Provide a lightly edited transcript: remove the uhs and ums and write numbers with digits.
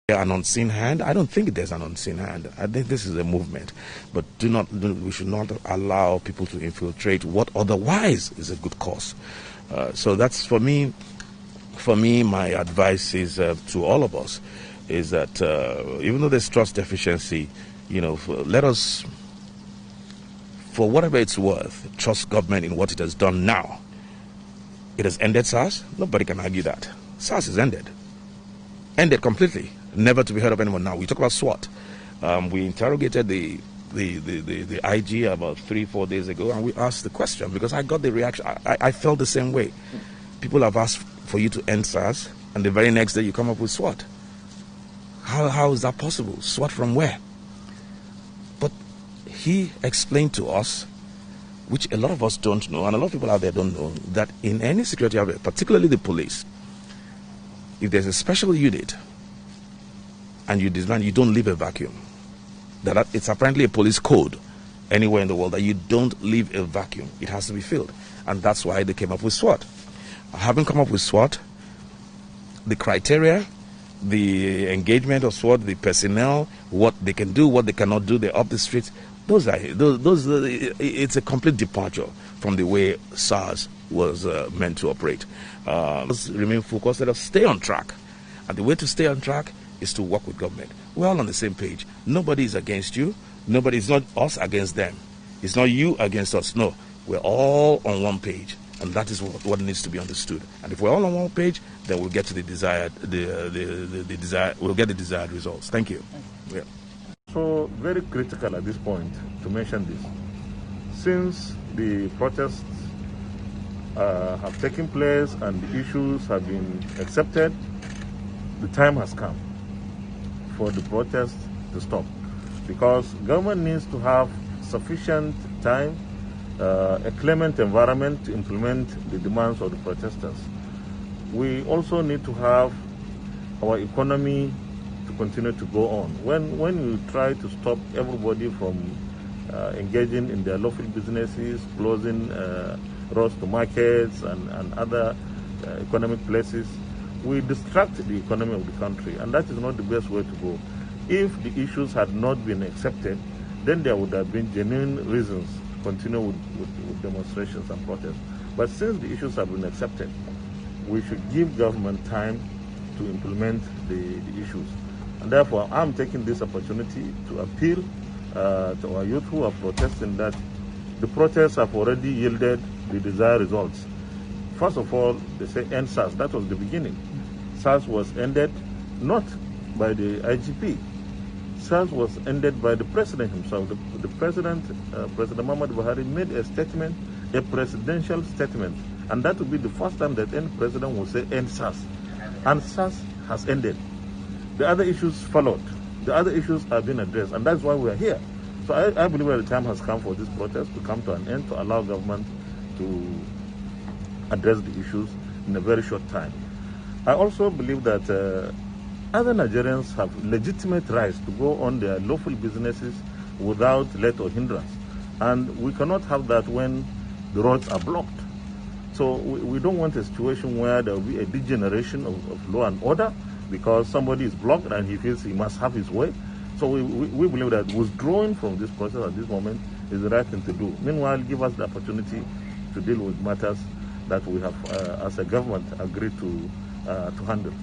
An unseen hand? I don't think there's an unseen hand. I think this is a movement, but we should not allow people to infiltrate what otherwise is a good cause. So that's for me. For me, my advice is to all of us is that even though there's trust deficiency, let us, for whatever it's worth, trust government in what it has done now. It has ended SARS. Nobody can argue that. SARS is ended completely. Never to be heard of anymore now. We talk about SWAT. We interrogated the IG about 3-4 days ago, and we asked the question because I got the reaction. I felt the same way. People have asked for you to end SARS, and the very next day you come up with SWAT. How is that possible? SWAT from where? But he explained to us, which a lot of us don't know, and a lot of people out there don't know, that in any security outfit, particularly the police, if there's a special unit and you design, you don't leave a vacuum. That it's apparently a police code anywhere in the world that you don't leave a vacuum. It has to be filled. And that's why they came up with SWAT. Having come up with SWAT, the criteria, the engagement of SWAT, the personnel, what they can do, what they cannot do, they're up the streets. It's a complete departure from the way SARS was meant to operate. Remain focused, let us stay on track. And the way to stay on track is to work with government. We're all on the same page. Nobody is against you. It's not us against them. It's not you against us. No, we're all on one page. And that is what needs to be understood. And if we're all on one page, then we'll get to the desired results. Thank you. Yeah. So very critical at this point to mention this. Since the protests have taken place and the issues have been accepted, the time has come for the protests to stop, because government needs to have sufficient time, a clement environment to implement the demands of the protesters. We also need to have our economy to continue to go on. When you try to stop everybody from engaging in their lawful businesses, closing roads to markets and other economic places, we distract the economy of the country, and that is not the best way to go. If the issues had not been accepted, then there would have been genuine reasons to continue with demonstrations and protests. But since the issues have been accepted, we should give government time to implement the issues. And therefore, I'm taking this opportunity to appeal to our youth who are protesting that the protests have already yielded the desired results. First of all, they say end SARS. That was the beginning. SARS was ended not by the IGP. SARS was ended by the president himself. The president, President Buhari, made a statement, a presidential statement, and that would be the first time that any president will say end SARS. And SARS has ended. The other issues followed. The other issues have been addressed, and that's why we are here. So I believe that the time has come for this protest to come to an end, to allow government to address the issues in a very short time. I also believe that other Nigerians have legitimate rights to go on their lawful businesses without let or hindrance. And we cannot have that when the roads are blocked. So we don't want a situation where there will be a degeneration of law and order because somebody is blocked and he feels he must have his way. So we believe that withdrawing from this process at this moment is the right thing to do. Meanwhile, give us the opportunity to deal with matters that we have, as a government, agreed to handle.